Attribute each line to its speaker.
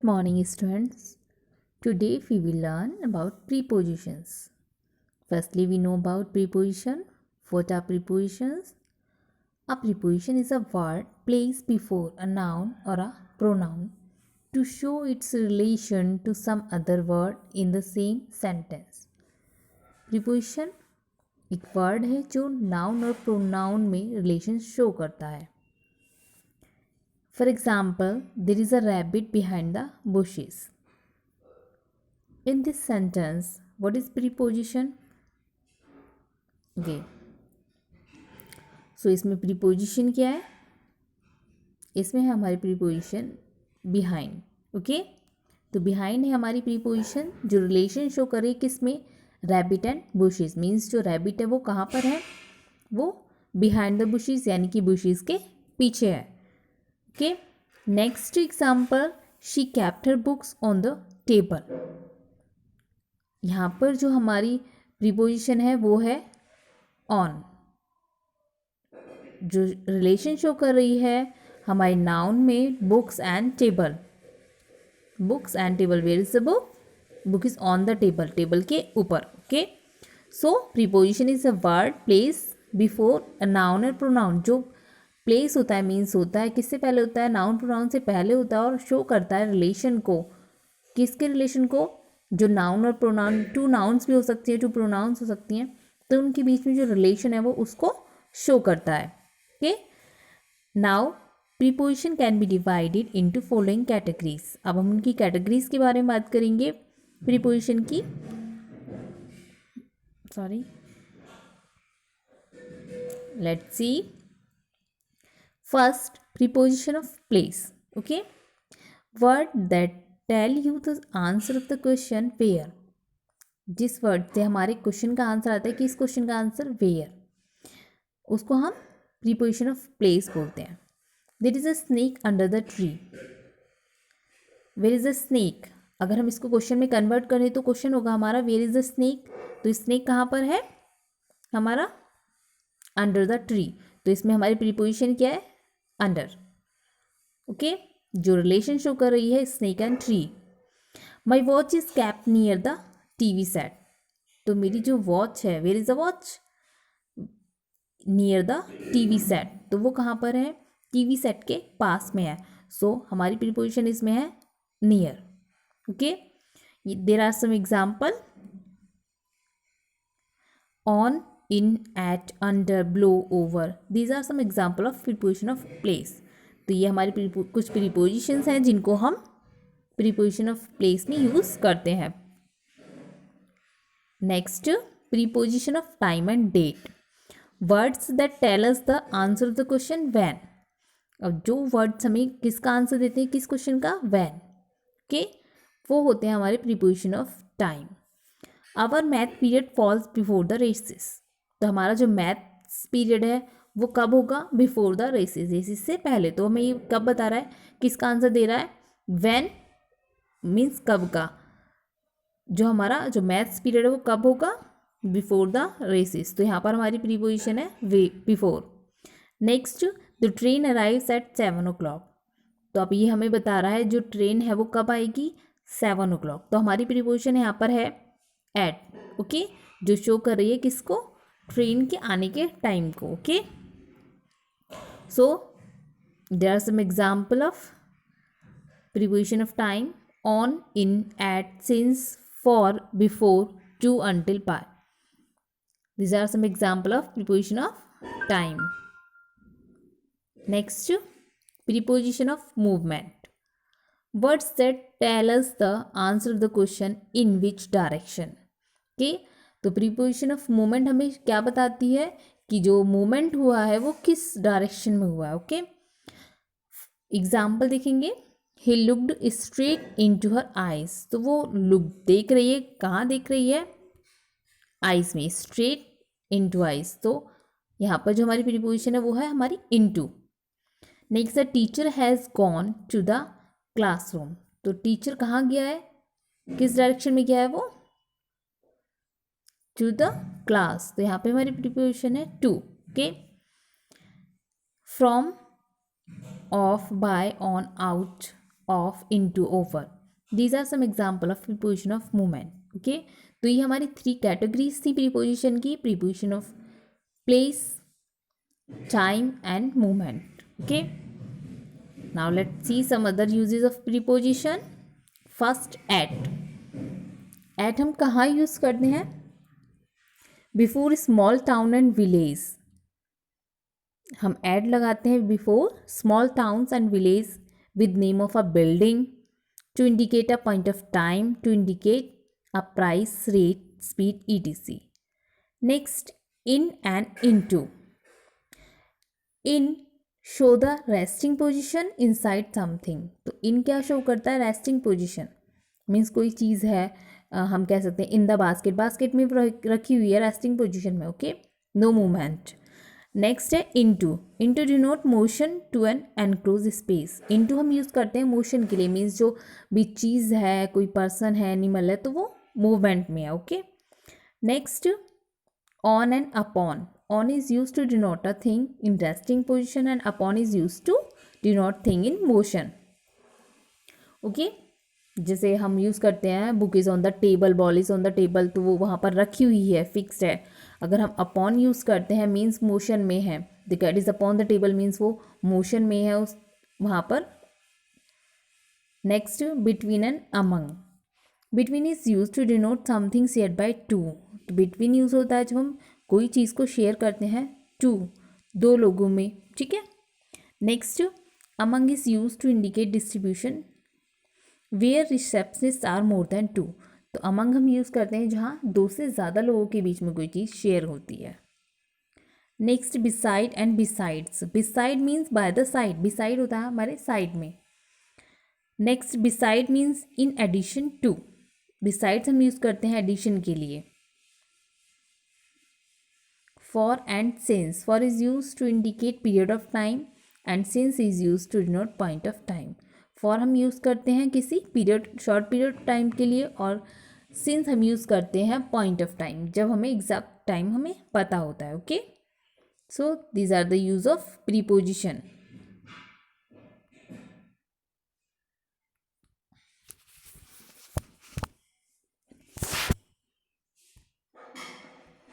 Speaker 1: Morning, students. Today we will learn about prepositions. Firstly, we know about preposition. What are prepositions? A preposition is a word placed before a noun or a pronoun to show its relation to some other word in the same sentence. Preposition एक word है जो noun और pronoun में relation show करता है. For example, there is a rabbit behind the bushes. In this sentence, what is preposition? Okay. So इसमें preposition क्या है? इसमें है हमारी preposition behind. Okay? तो behind है हमारी preposition जो relation show करे किसमें? Rabbit and bushes. Means जो rabbit है वो कहाँ पर है? वो behind the bushes यानी कि bushes के पीछे है. Okay? Next example, she kept her books on the table. यहाँ पर जो हमारी प्रीपोजिशन है वो है ऑन, जो रिलेशन शो कर रही है हमारे नाउन में books and table. Books and table, where is the book? Book is on the table, table के ऊपर. Okay, so preposition is a word place before a noun और प्रोनाउन. जो प्लेस होता है मीन्स होता है किससे पहले होता है? नाउन प्रोनाउन से पहले होता है और शो करता है रिलेशन को. किसके रिलेशन को? जो नाउन और प्रोनाउन, टू नाउन्स भी हो सकती है, टू प्रोनाउंस हो सकती हैं, तो उनके बीच में जो रिलेशन है वो उसको शो करता है. Okay, now preposition can be divided into following categories. अब हम उनकी कैटेगरीज के बारे में बात करेंगे प्रीपोजिशन की. Sorry, let's see. First, preposition of place. Okay, word that tell you the answer of the question where. जिस वर्ड से हमारे क्वेश्चन का आंसर आता है कि इस क्वेश्चन का आंसर वेयर, उसको हम प्रीपोजिशन ऑफ प्लेस बोलते हैं. There is a snake under the tree. Where is a snake, अगर हम इसको क्वेश्चन में कन्वर्ट करें तो क्वेश्चन होगा हमारा वेयर इज द स्नेक. तो स्नेक कहाँ पर है? हमारा अंडर द ट्री. तो इसमें हमारी प्रीपोजिशन क्या है? अंडर. ओके, जो रिलेशन शो कर रही है snake and tree. My watch is kept near the TV set. तो मेरी जो वॉच है, where is the watch? Near the TV set. तो वो कहाँ पर है? टीवी सेट के पास में है. सो हमारी प्रीपोजिशन इसमें है near. Okay, there are some example. On, in, at, under, below, over. These are some example of preposition of place. तो ये हमारी कुछ प्रीपोजिशंस हैं जिनको हम प्रीपोजिशन ऑफ प्लेस में यूज करते हैं. Next, preposition of time and date. Words that tell us the answer of the question when. अब जो वर्ड्स हमें किसका आंसर देते हैं, किस क्वेश्चन का? व्हेन. ओके, वो होते हैं हमारे preposition of time. Our math period falls before the races. तो हमारा जो मैथ्स पीरियड है वो कब होगा? बिफोर द रेसेस, रेसेस से पहले. तो हमें ये कब बता रहा है? किसका आंसर दे रहा है? व्हेन मीन्स कब का. जो हमारा जो मैथ्स पीरियड है वो कब होगा? Before the races. तो यहाँ पर हमारी प्रीपोजिशन है वे, before. Next, the train arrives at 7 o'clock. तो अब ये हमें बता रहा है जो ट्रेन है वो कब आएगी? 7 o'clock. तो हमारी प्रीपोजिशन यहाँ पर है एट. ओके, जो शो कर रही है किसको? ट्रेन के आने के टाइम को. Okay, so there are some example of preposition of time. On, in, at, since, for, before, to, until, by. These are some example of preposition of time. Next, preposition of movement. Words that tell us the answer of the question in which direction. Okay, तो preposition of movement हमें क्या बताती है कि जो movement हुआ है वो किस डायरेक्शन में हुआ है. ओके, एग्जाम्पल देखेंगे. He looked straight into her eyes. तो वो लुक देख रही है, कहाँ देख रही है? आइज में, स्ट्रेट इनटू आइज. तो यहाँ पर जो हमारी प्रीपोजिशन है वो है हमारी into. Next, the teacher has gone to the classroom. तो टीचर कहाँ गया है? किस डायरेक्शन में गया है वो? To the class. तो यहाँ पे हमारी प्रीपोजिशन है to. Okay, from, of, by, on, out, of, into, over. These are some example of preposition of movement. Okay, तो ये हमारी 3 कैटेगरीज थी प्रीपोजिशन की, preposition of place, time and movement. Okay, now let's see some other uses of preposition. First, at. At हम कहाँ use करते हैं? Before small town and village. हम एट लगाते हैं before small towns and village with name of a building, to indicate a point of time, to indicate a price, rate, speed, etc. Next, in and into. In show the resting position inside something. तो in क्या show करता है? Resting position. Means कोई चीज़ है, हम कह सकते हैं इन द बास्केट, बास्केट में रखी हुई है रेस्टिंग पोजिशन में. Okay, no movement. नेक्स्ट है into. Into denote motion to an enclose space. Into हम यूज़ करते हैं मोशन के लिए, मीन्स जो भी चीज़ है, कोई पर्सन है, एनिमल है, तो वो मूवमेंट में है. Okay, next, on and upon. On is use to denote a thing in resting position and upon is use to denote thing in motion. Okay, जैसे हम यूज़ करते हैं book is on the table, ball is on the table, तो वो वहाँ पर रखी हुई है, फिक्स्ड है. अगर हम अपॉन यूज़ करते हैं मीन्स मोशन में है. The cat is upon the table means वो मोशन में है उस वहाँ पर. Next, between and among. Between is use to denote something share by two. Between use होता है जब हम कोई चीज़ को शेयर करते हैं टू, दो लोगों में. ठीक है. Next, among is use to indicate distribution where receptionist are more than two. तो अमंग हम यूज़ करते हैं जहाँ 2 से ज़्यादा लोगों के बीच में कोई चीज़ शेयर होती है. Next, beside and besides. Beside means by the side. Beside होता है हमारे साइड में. Next, beside means in addition to. Besides हम यूज़ करते हैं एडिशन के लिए. For and since. For is use to indicate period of time and since is use to denote point of time. For हम use करते हैं किसी period, short period time के लिए, और सिंस हम यूज़ करते हैं पॉइंट ऑफ टाइम, जब हमें एग्जैक्ट टाइम हमें पता होता है. Okay, so these are the use of preposition.